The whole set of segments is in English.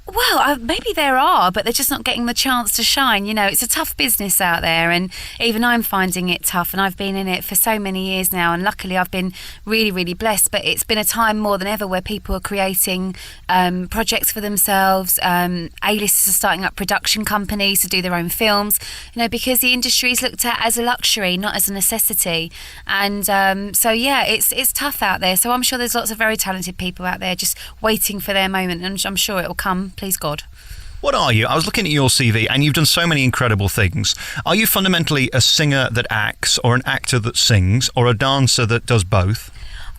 Well, maybe there are, but they're just not getting the chance to shine. You know, it's a tough business out there, and even I'm finding it tough, and I've been in it for so many years now, and luckily I've been really, really blessed. But it's been a time more than ever where people are creating projects for themselves. A-listers are starting up production companies to do their own films, you know, because the industry is looked at as a luxury, not as a necessity. And so, yeah, it's tough out there. So I'm sure there's lots of very talented people out there just waiting for their moment, and I'm sure it will come, please God. What are you? I was looking at your CV and you've done so many incredible things. Are you fundamentally a singer that acts, or an actor that sings, or a dancer that does both?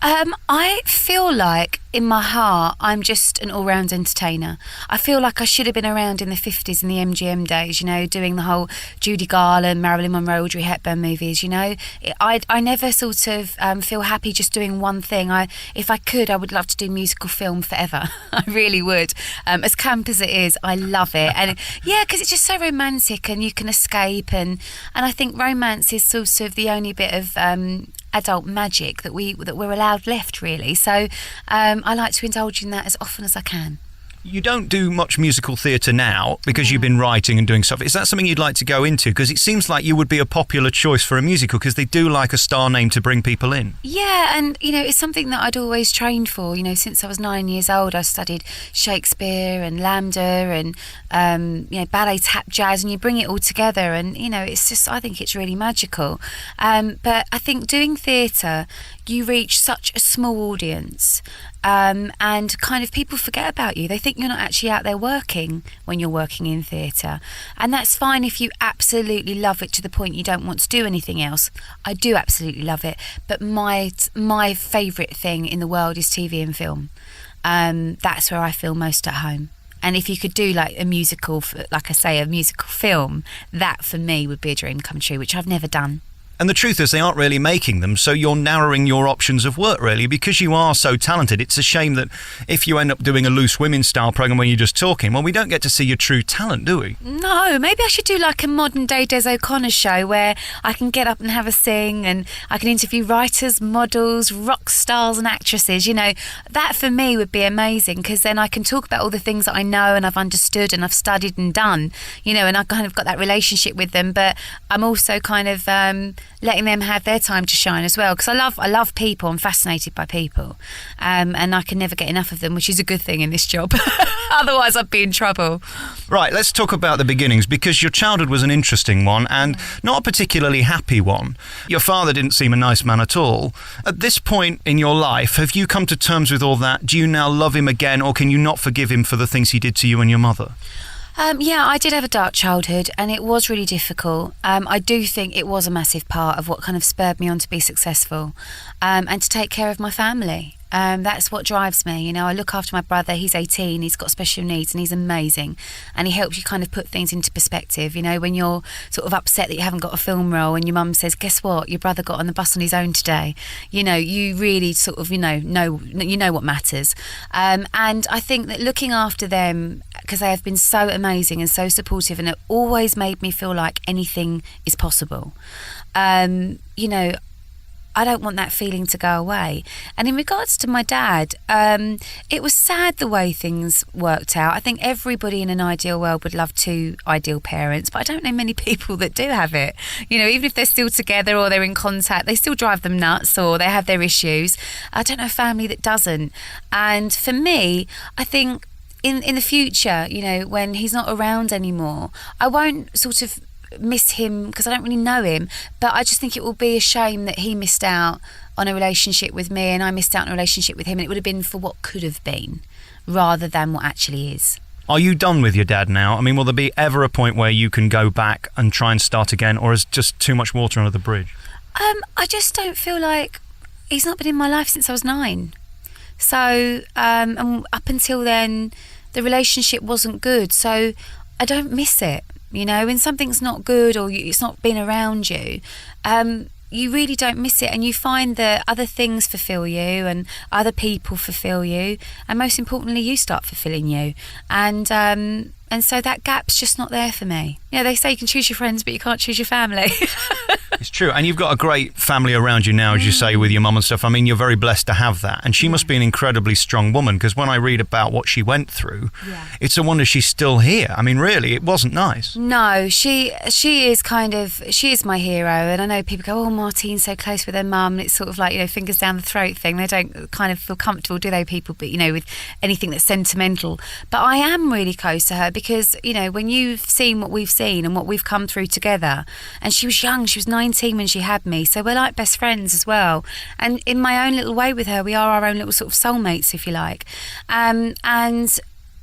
I feel like in my heart I'm just an all-round entertainer. I feel like I should have been around in the 50s in the MGM days, you know, doing the whole Judy Garland, Marilyn Monroe, Audrey Hepburn movies, you know. I never sort of feel happy just doing one thing. If I could, I would love to do musical film forever. I really would. As camp as it is, I love it. And yeah, because it's just so romantic and you can escape. And I think romance is sort of the only bit of adult magic that we're allowed left, really. So I like to indulge in that as often as I can. You don't do much musical theatre now because you've been writing and doing stuff. Is that something you'd like to go into? Because it seems like you would be a popular choice for a musical, because they do like a star name to bring people in. Yeah, and, you know, it's something that I'd always trained for. You know, since I was 9 years old, I studied Shakespeare and Lambda and, you know, ballet, tap, jazz, and you bring it all together. And, you know, it's just, I think it's really magical. But I think doing theatre, you reach such a small audience. And kind of people forget about you. They think you're not actually out there working when you're working in theatre. And that's fine if you absolutely love it to the point you don't want to do anything else. I do absolutely love it. But my favourite thing in the world is TV and film. That's where I feel most at home. And if you could do like a musical, like I say, a musical film, that for me would be a dream come true, which I've never done. And the truth is they aren't really making them, so you're narrowing your options of work, really, because you are so talented. It's a shame that if you end up doing a loose women's style programme where you're just talking, well, we don't get to see your true talent, do we? No, maybe I should do like a modern day Des O'Connor show where I can get up and have a sing, and I can interview writers, models, rock stars and actresses. You know, that for me would be amazing, because then I can talk about all the things that I know and I've understood and I've studied and done, you know, and I kind of got that relationship with them. But I'm also kind of letting them have their time to shine as well, because I love people. I'm fascinated by people, and I can never get enough of them, which is a good thing in this job. Otherwise I'd be in trouble. Right, let's talk about the beginnings, because your childhood was an interesting one and not a particularly happy one. Your father didn't seem a nice man at all. At this point in your life, have you come to terms with all that? Do you now love him again, or can you not forgive him for the things he did to you and your mother? Yeah, I did have a dark childhood, and it was really difficult. I do think it was a massive part of what kind of spurred me on to be successful, and to take care of my family. That's what drives me. You know, I look after my brother. He's 18. He's got special needs, and he's amazing. And he helps you kind of put things into perspective. You know, when you're sort of upset that you haven't got a film role, and your mum says, "Guess what? Your brother got on the bus on his own today." You know, you really sort of know what matters. And I think that looking after them, because they have been so amazing and so supportive, and it always made me feel like anything is possible. You know, I don't want that feeling to go away. And in regards to my dad, it was sad the way things worked out. I think everybody in an ideal world would love two ideal parents, but I don't know many people that do have it. You know, even if they're still together or they're in contact, they still drive them nuts or they have their issues. I don't know a family that doesn't. And for me, I think in the future, you know, when he's not around anymore, I won't sort of miss him because I don't really know him, but I just think it will be a shame that he missed out on a relationship with me and I missed out on a relationship with him, and it would have been for what could have been rather than what actually is. Are you done with your dad now? I mean, will there be ever a point where you can go back and try and start again, or is just too much water under the bridge? I just don't feel like he's not been in my life since I was 9. So and up until then the relationship wasn't good, so I don't miss it. You know, when something's not good or it's not been around you, you really don't miss it, and you find that other things fulfill you and other people fulfill you, and most importantly, you start fulfilling you. And so that gap's just not there for me. they say you can choose your friends, but you can't choose your family. It's true. And you've got a great family around you now, as you say, with your mum and stuff. I mean, you're very blessed to have that. And she must be an incredibly strong woman, because when I read about what she went through, it's a wonder she's still here. I mean, really, it wasn't nice. No, she is my hero. And I know people go, oh, Martine's so close with her mum. And it's sort of like, fingers down the throat thing. They don't kind of feel comfortable, do they, people, but, with anything that's sentimental. But I am really close to her because, when you've seen what we've seen and what we've come through together, and she was young, she was 19 when she had me, so we're like best friends as well. And in my own little way with her, we are our own little sort of soulmates, if you like. And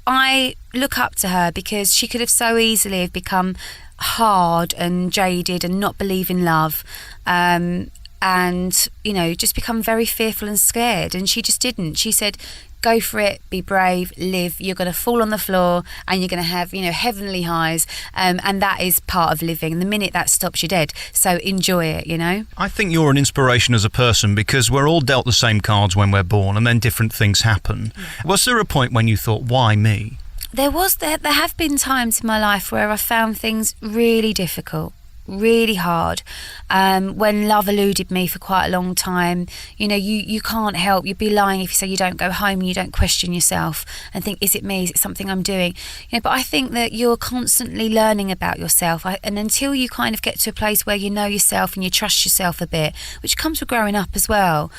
I look up to her because she could have so easily have become hard and jaded and not believe in love. And just become very fearful and scared. And she just didn't. She said, go for it, be brave, live. You're going to fall on the floor and you're going to have, heavenly highs. And that is part of living. The minute that stops, you're dead. So enjoy it, I think you're an inspiration as a person, because we're all dealt the same cards when we're born, and then different things happen. Was there a point when you thought, why me? There have been times in my life where I found things really difficult, really hard, when love eluded me for quite a long time. You can't help, you'd be lying if you say you don't go home and you don't question yourself and think, is it me, is it something I'm doing? But I think that you're constantly learning about yourself, and until you kind of get to a place where you know yourself and you trust yourself a bit, which comes with growing up as well,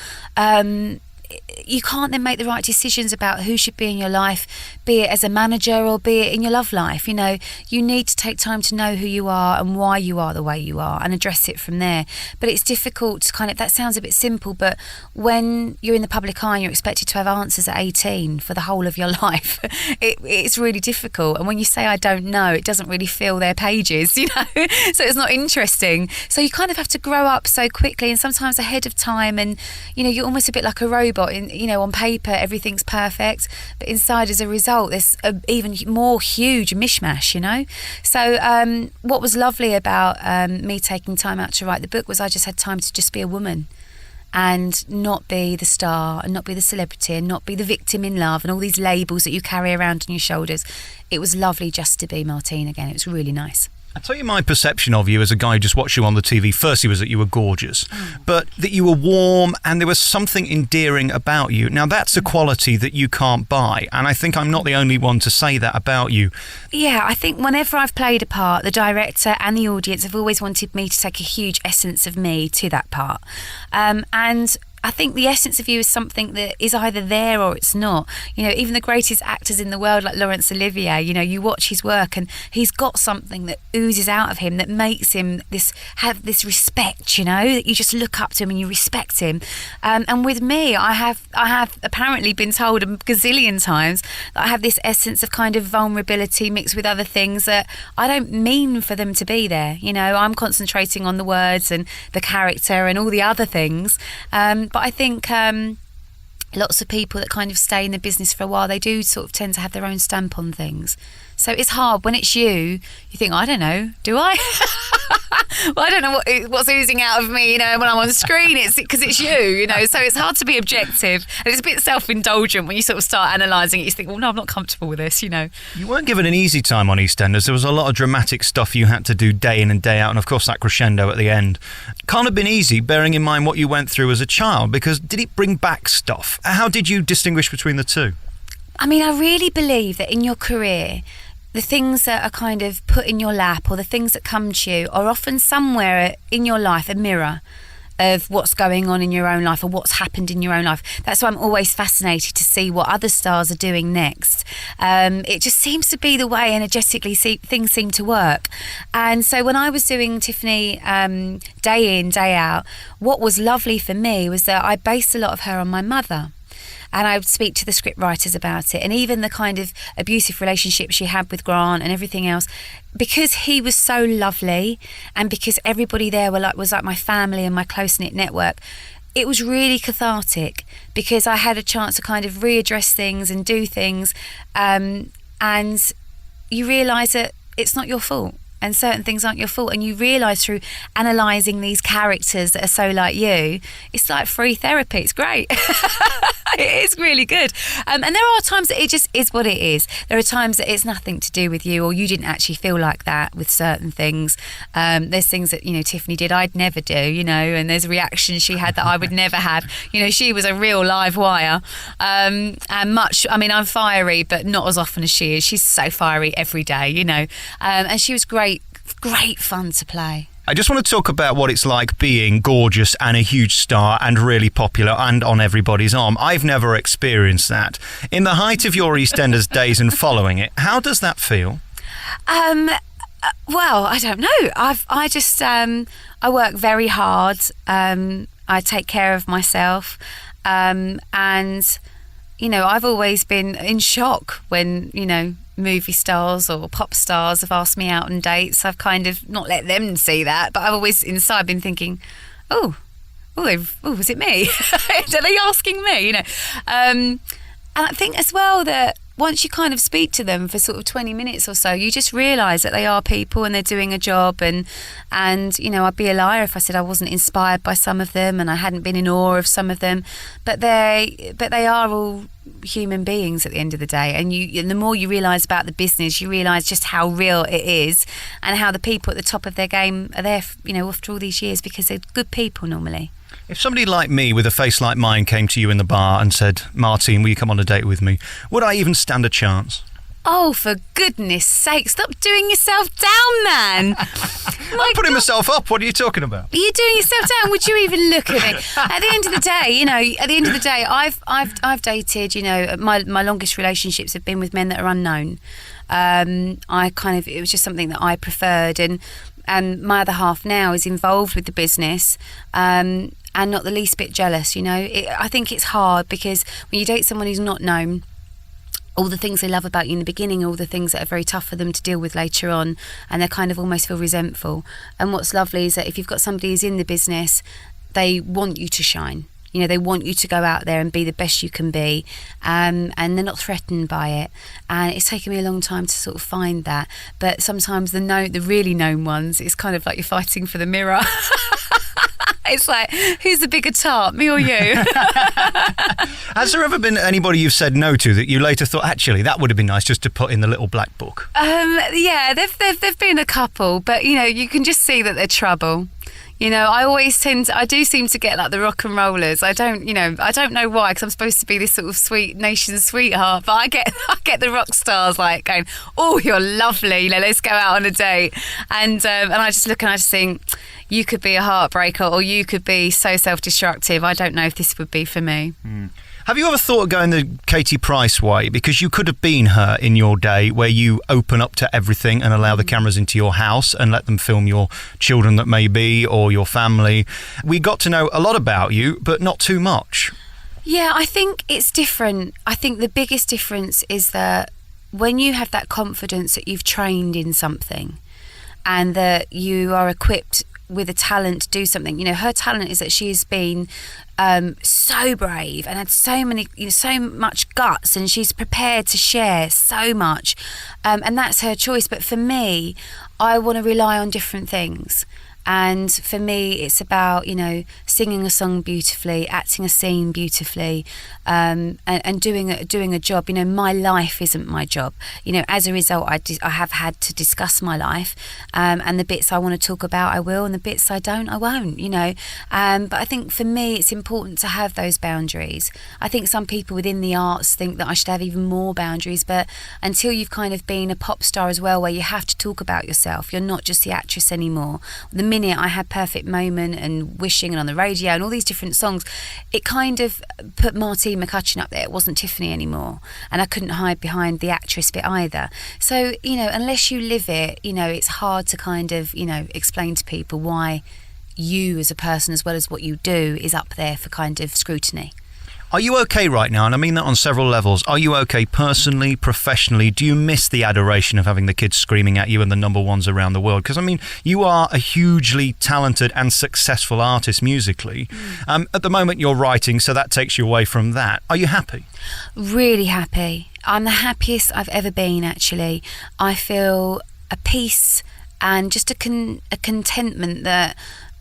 you can't then make the right decisions about who should be in your life, be it as a manager or be it in your love life. You need to take time to know who you are and why you are the way you are and address it from there. But it's difficult to that sounds a bit simple, but when you're in the public eye and you're expected to have answers at 18 for the whole of your life, it's really difficult. And when you say I don't know, it doesn't really fill their pages, so it's not interesting. So you kind of have to grow up so quickly and sometimes ahead of time, and you're almost a bit like a robot. On paper everything's perfect, but inside as a result there's a even more huge mishmash. So what was lovely about me taking time out to write the book was I just had time to just be a woman and not be the star and not be the celebrity and not be the victim in love and all these labels that you carry around on your shoulders. It was lovely just to be Martine again. It was really nice. I'll tell you my perception of you as a guy who just watched you on the TV. Firstly was that you were gorgeous, but that you were warm and there was something endearing about you. Now that's a quality that you can't buy, and I think I'm not the only one to say that about you. Yeah, I think whenever I've played a part, the director and the audience have always wanted me to take a huge essence of me to that part. And I think the essence of you is something that is either there or it's not. Even the greatest actors in the world, like Laurence Olivier, you watch his work and he's got something that oozes out of him that makes him have this respect, that you just look up to him and you respect him. And with me, I have apparently been told a gazillion times that I have this essence of kind of vulnerability mixed with other things that I don't mean for them to be there. I'm concentrating on the words and the character and all the other things. But I think lots of people that kind of stay in the business for a while, they do sort of tend to have their own stamp on things. So it's hard when it's you think, I don't know, do I? Well, I don't know what's oozing out of me, when I'm on screen. It's because it's you, So it's hard to be objective, and it's a bit self-indulgent when you sort of start analysing it. You think, well, no, I'm not comfortable with this, You weren't given an easy time on Eastenders. There was a lot of dramatic stuff you had to do day in and day out, and of course that crescendo at the end. Can't have been easy, bearing in mind what you went through as a child, because did it bring back stuff? How did you distinguish between the two? I mean, I really believe that in your career, the things that are kind of put in your lap or the things that come to you are often somewhere in your life a mirror of what's going on in your own life or what's happened in your own life. That's why I'm always fascinated to see what other stars are doing next. It just seems to be the way energetically things seem to work. And so when I was doing Tiffany day in, day out, what was lovely for me was that I based a lot of her on my mother. And I would speak to the script writers about it, and even the kind of abusive relationship she had with Grant and everything else, because he was so lovely and because everybody there was like my family and my close-knit network. It was really cathartic because I had a chance to kind of readdress things and do things, and you realise that it's not your fault. and certain things aren't your fault, and you realise through analysing these characters that are so like you, it's like free therapy. It's great. It is really good. And there are times that it just is what it is. There are times that it's nothing to do with you, or you didn't actually feel like that with certain things. There's things that, Tiffany did I'd never do, and there's reactions she had that I would never have. She was a real live wire. And I'm fiery, but not as often as she is. She's so fiery every day, and she was great fun to play. I just want to talk about what it's like being gorgeous and a huge star and really popular and on everybody's arm. I've never experienced that. In the height of your EastEnders days and following it, how does that feel? Well, I don't know. I work very hard. I take care of myself, and I've always been in shock when movie stars or pop stars have asked me out on dates. I've kind of not let them see that, but I've always inside been thinking, was it me? Are they asking me? And I think as well that once you kind of speak to them for sort of 20 minutes or so, you just realise that they are people and they're doing a job, and I'd be a liar if I said I wasn't inspired by some of them and I hadn't been in awe of some of them, but they are all human beings at the end of the day, and the more you realise about the business, you realise just how real it is and how the people at the top of their game are there, after all these years, because they're good people normally. If somebody like me with a face like mine came to you in the bar and said, Martine, will you come on a date with me? Would I even stand a chance? Oh, for goodness sake, stop doing yourself down, man. I'm putting myself up. What are you talking about? You're doing yourself down. Would you even look at me? At the end of the day, I've dated, my longest relationships have been with men that are unknown. It was just something that I preferred, and my other half now is involved with the business, and not the least bit jealous. I think it's hard because when you date someone who's not known, all the things they love about you in the beginning, all the things that are very tough for them to deal with later on, and they kind of almost feel resentful. And what's lovely is that if you've got somebody who's in the business, they want you to shine. They want you to go out there and be the best you can be, and they're not threatened by it. And it's taken me a long time to sort of find that. But sometimes the really known ones, it's kind of like you're fighting for the mirror. It's like, who's the bigger tart, me or you? Has there ever been anybody you've said no to that you later thought, actually, that would have been nice just to put in the little black book? Yeah, there've been a couple, but you can just see that they're trouble. I do seem to get like the rock and rollers. I don't know why, because I'm supposed to be this sort of sweet nation sweetheart, but I get the rock stars like going, oh, you're lovely, let's go out on a date. And I just look and I just think, you could be a heartbreaker, or you could be so self-destructive. I don't know if this would be for me. Have you ever thought of going the Katie Price way? Because you could have been her in your day, where you open up to everything and allow the cameras into your house and let them film your children that may be, or your family. We got to know a lot about you, but not too much. Yeah, I think it's different. I think the biggest difference is that when you have that confidence that you've trained in something and that you are equipped with a talent to do something. Her talent is that she has been so brave and had so much guts, and she's prepared to share so much, and that's her choice. But for me, I want to rely on different things. And for me, it's about, singing a song beautifully, acting a scene beautifully, and doing a job. My life isn't my job. As a result, I have had to discuss my life, and the bits I want to talk about, I will, and the bits I don't, I won't. But I think for me, it's important to have those boundaries. I think some people within the arts think that I should have even more boundaries, but until you've kind of been a pop star as well, where you have to talk about yourself, you're not just the actress anymore. The minute I had Perfect Moment and Wishing and On the Radio and all these different songs, it kind of put Martine McCutcheon up there. It wasn't Tiffany anymore, and I couldn't hide behind the actress bit either. So unless you live it, it's hard to kind of explain to people why you as a person, as well as what you do, is up there for kind of scrutiny. Are you okay right now? And I mean that on several levels. Are you okay personally, professionally? Do you miss the adoration of having the kids screaming at you and the number ones around the world? Because, you are a hugely talented and successful artist musically. At the moment you're writing, so that takes you away from that. Are you happy? Really happy. I'm the happiest I've ever been, actually. I feel a peace and just a contentment that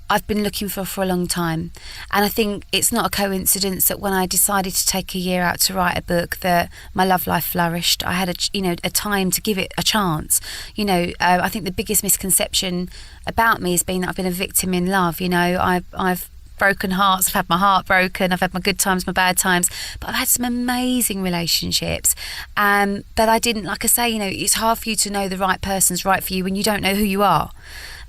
I've been looking for a long time. And I think it's not a coincidence that when I decided to take a year out to write a book, that my love life flourished. I had a time to give it a chance. I think the biggest misconception about me has been that I've been a victim in love. I've broken hearts, I've had my heart broken, I've had my good times, my bad times, but I've had some amazing relationships. But I didn't, like I say, it's hard for you to know the right person's right for you when you don't know who you are.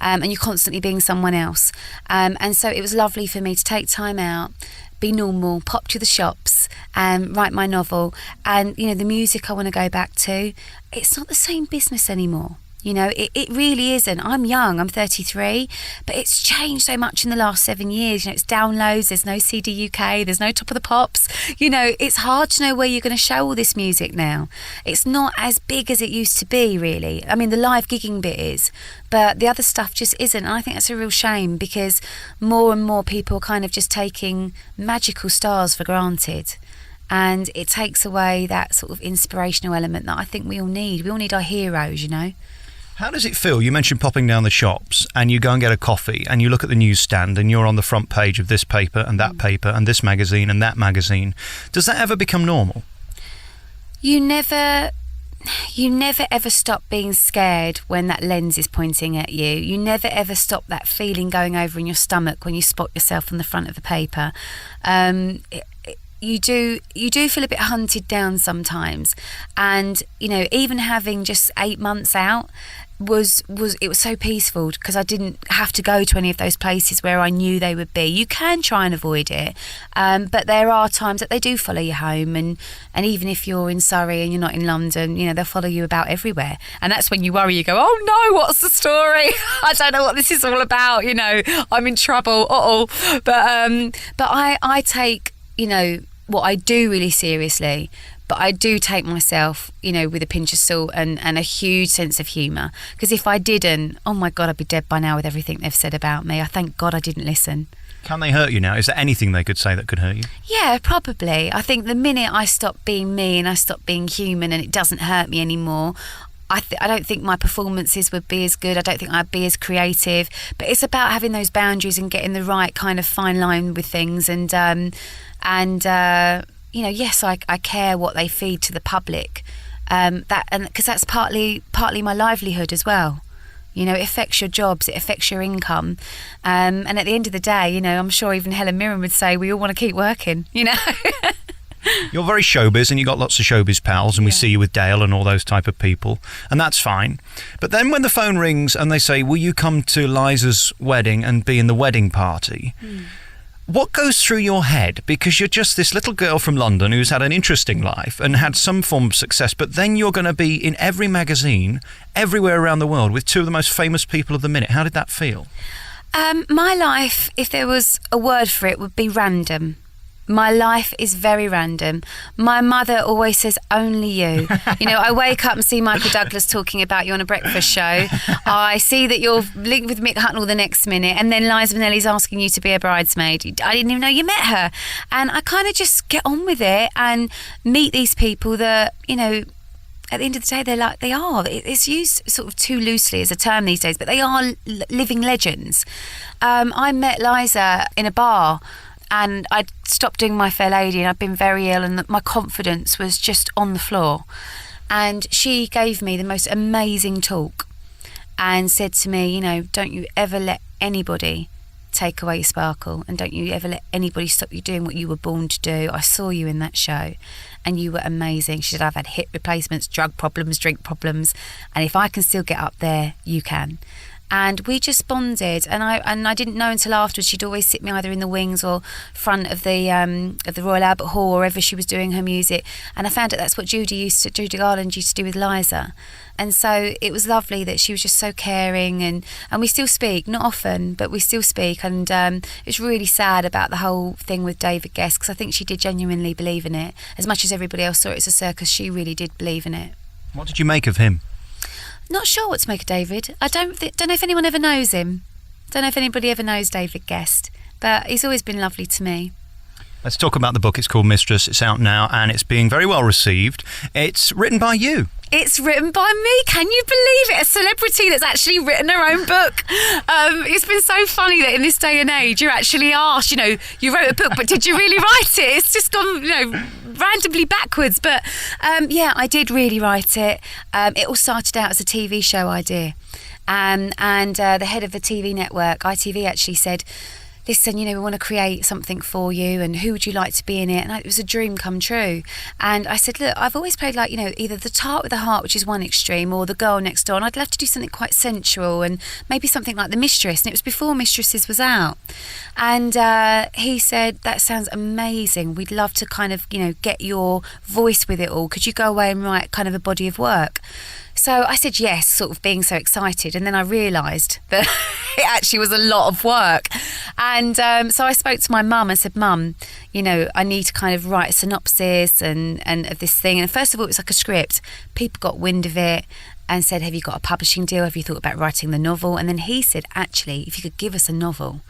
And you're constantly being someone else. And so it was lovely for me to take time out, be normal, pop to the shops, write my novel. And, the music I want to go back to, it's not the same business anymore. It really isn't. I'm young, I'm 33, but it's changed so much in the last 7 years. It's downloads, there's no CD UK, there's no Top of the Pops. It's hard to know where you're going to show all this music now. It's not as big as it used to be, really. I mean, the live gigging bit is, but the other stuff just isn't. And I think that's a real shame, because more and more people are kind of just taking magical stars for granted. And it takes away that sort of inspirational element that I think we all need. We all need our heroes, How does it feel? You mentioned popping down the shops, and you go and get a coffee, and you look at the newsstand, and you're on the front page of this paper and that paper and this magazine and that magazine. Does that ever become normal? You never ever stop being scared when that lens is pointing at you. You never ever stop that feeling going over in your stomach when you spot yourself on the front of the paper. You do feel a bit hunted down sometimes, and even having just 8 months out was so peaceful, because I didn't have to go to any of those places where I knew they would be. You can try and avoid it, but there are times that they do follow you home, and even if you're in Surrey and you're not in London, they'll follow you about everywhere, and that's when you worry. You go, oh no, what's the story? I don't know what this is all about. I'm in trouble. But I take what I do really seriously, but I do take myself, with a pinch of salt and a huge sense of humour. Because if I didn't, oh my God, I'd be dead by now with everything they've said about me. I thank God I didn't listen. Can they hurt you now? Is there anything they could say that could hurt you? Yeah, probably. I think the minute I stop being me and I stop being human and it doesn't hurt me anymore, I don't think my performances would be as good. I don't think I'd be as creative. But it's about having those boundaries and getting the right kind of fine line with things. Yes, I care what they feed to the public. Because that's partly my livelihood as well. It affects your jobs, it affects your income. And at the end of the day, I'm sure even Helen Mirren would say we all want to keep working, You're very showbiz, and you got lots of showbiz pals, and we see you with Dale and all those type of people, and that's fine. But then when the phone rings and they say, will you come to Liza's wedding and be in the wedding party? What goes through your head? Because you're just this little girl from London who's had an interesting life and had some form of success, but then you're going to be in every magazine everywhere around the world with two of the most famous people of the minute. How did that feel? My life, if there was a word for it, would be random. My life is very random. My mother always says, only you. I wake up and see Michael Douglas talking about you on a breakfast show. I see that you're linked with Mick Hucknall the next minute, and then Liza Minnelli's asking you to be a bridesmaid. I didn't even know you met her. And I kind of just get on with it and meet these people that, at the end of the day, they are. It's used sort of too loosely as a term these days, but they are living legends. I met Liza in a bar, and I'd stopped doing My Fair Lady, and I'd been very ill, and my confidence was just on the floor. And she gave me the most amazing talk and said to me, don't you ever let anybody take away your sparkle, and don't you ever let anybody stop you doing what you were born to do. I saw you in that show and you were amazing. She said, I've had hip replacements, drug problems, drink problems, and if I can still get up there, you can. And we just bonded, and I didn't know until afterwards. She'd always sit me either in the wings or front of the Royal Albert Hall, or wherever she was doing her music. And I found out that's what Judy Garland used to do with Liza. And so it was lovely that she was just so caring, and we still speak, not often, but we still speak. And it's really sad about the whole thing with David Guest, because I think she did genuinely believe in it. As much as everybody else saw it as a circus, she really did believe in it. What did you make of him? Not sure what to make of David. I don't know if anyone ever knows him. Don't know if anybody ever knows David Guest, but he's always been lovely to me. Let's talk about the book. It's called Mistress. It's out now, and it's being very well received. It's written by you. It's written by me. Can you believe it? A celebrity that's actually written her own book. It's been so funny that in this day and age, you're actually asked, you wrote a book, but did you really write it? It's just gone, randomly backwards. But I did really write it. It all started out as a TV show idea. And the head of the TV network, ITV, actually said, listen, we want to create something for you, and who would you like to be in it? And it was a dream come true. And I said, look, I've always played either the tart with a heart, which is one extreme, or the girl next door, and I'd love to do something quite sensual, and maybe something like The Mistress. And it was before Mistresses was out. And he said, that sounds amazing. We'd love to kind of, get your voice with it all. Could you go away and write kind of a body of work? So I said yes, sort of being so excited, and then I realised that it actually was a lot of work. And so I spoke to my mum and said, Mum, I need to kind of write a synopsis and of this thing. And first of all, it was like a script. People got wind of it and said, have you got a publishing deal? Have you thought about writing the novel? And then he said, actually, if you could give us a novel,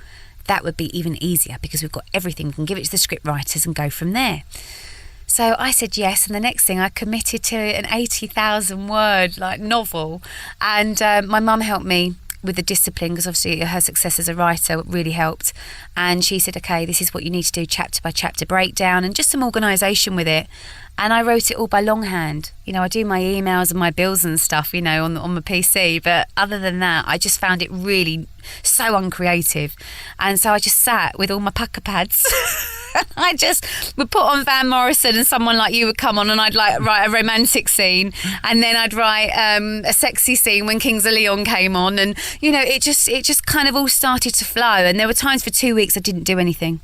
that would be even easier, because we've got everything. We can give it to the script writers and go from there. So I said yes, and the next thing I committed to an 80,000 word novel, and my mum helped me with the discipline, because obviously her success as a writer really helped. And she said, okay, this is what you need to do, chapter by chapter breakdown, and just some organisation with it. And I wrote it all by longhand. I do my emails and my bills and stuff, on my PC. But other than that, I just found it really so uncreative. And so I just sat with all my pucker pads. I just would put on Van Morrison, and someone like you would come on, and I'd write a romantic scene, and then I'd write a sexy scene when Kings of Leon came on, and it just kind of all started to flow. And there were times for 2 weeks I didn't do anything,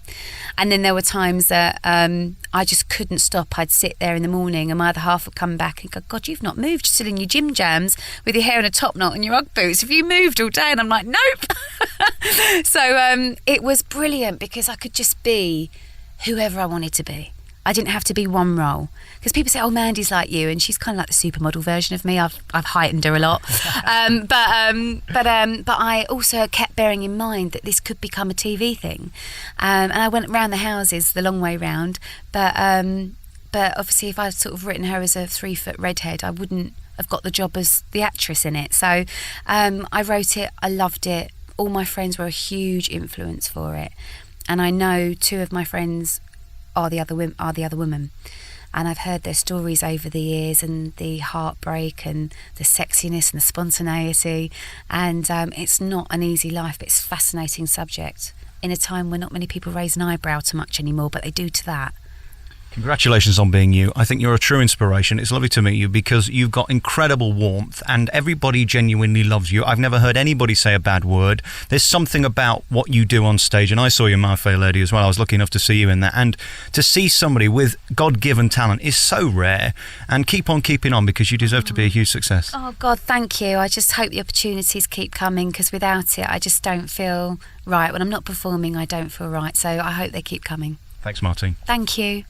and then there were times that I just couldn't stop. I'd sit there in the morning, and my other half would come back and go, God, you've not moved, you're still in your gym jams with your hair in a top knot and your Ugg boots. Have you moved all day? And I'm like, nope. So it was brilliant, because I could just be whoever I wanted to be. I didn't have to be one role, because people say, oh, Mandy's like you, and she's kind of like the supermodel version of me. I've heightened her a lot. But I also kept bearing in mind that this could become a TV thing. And I went round the houses the long way round, but obviously if I'd sort of written her as a 3-foot redhead, I wouldn't have got the job as the actress in it. So I wrote it, I loved it. All my friends were a huge influence for it. And I know 2 of my friends are the other women, and I've heard their stories over the years, and the heartbreak and the sexiness and the spontaneity, and it's not an easy life, but it's a fascinating subject in a time where not many people raise an eyebrow too much anymore, but they do to that. Congratulations on being you. I think you're a true inspiration. It's lovely to meet you, because you've got incredible warmth and everybody genuinely loves you. I've never heard anybody say a bad word. There's something about what you do on stage, and I saw you in My Fair Lady as well. I was lucky enough to see you in that, and to see somebody with God-given talent is so rare. And keep on keeping on, because you deserve to be a huge success. Oh God, thank you. I just hope the opportunities keep coming, because without it I just don't feel right. When I'm not performing, I don't feel right. So I hope they keep coming. Thanks, Martine. Thank you.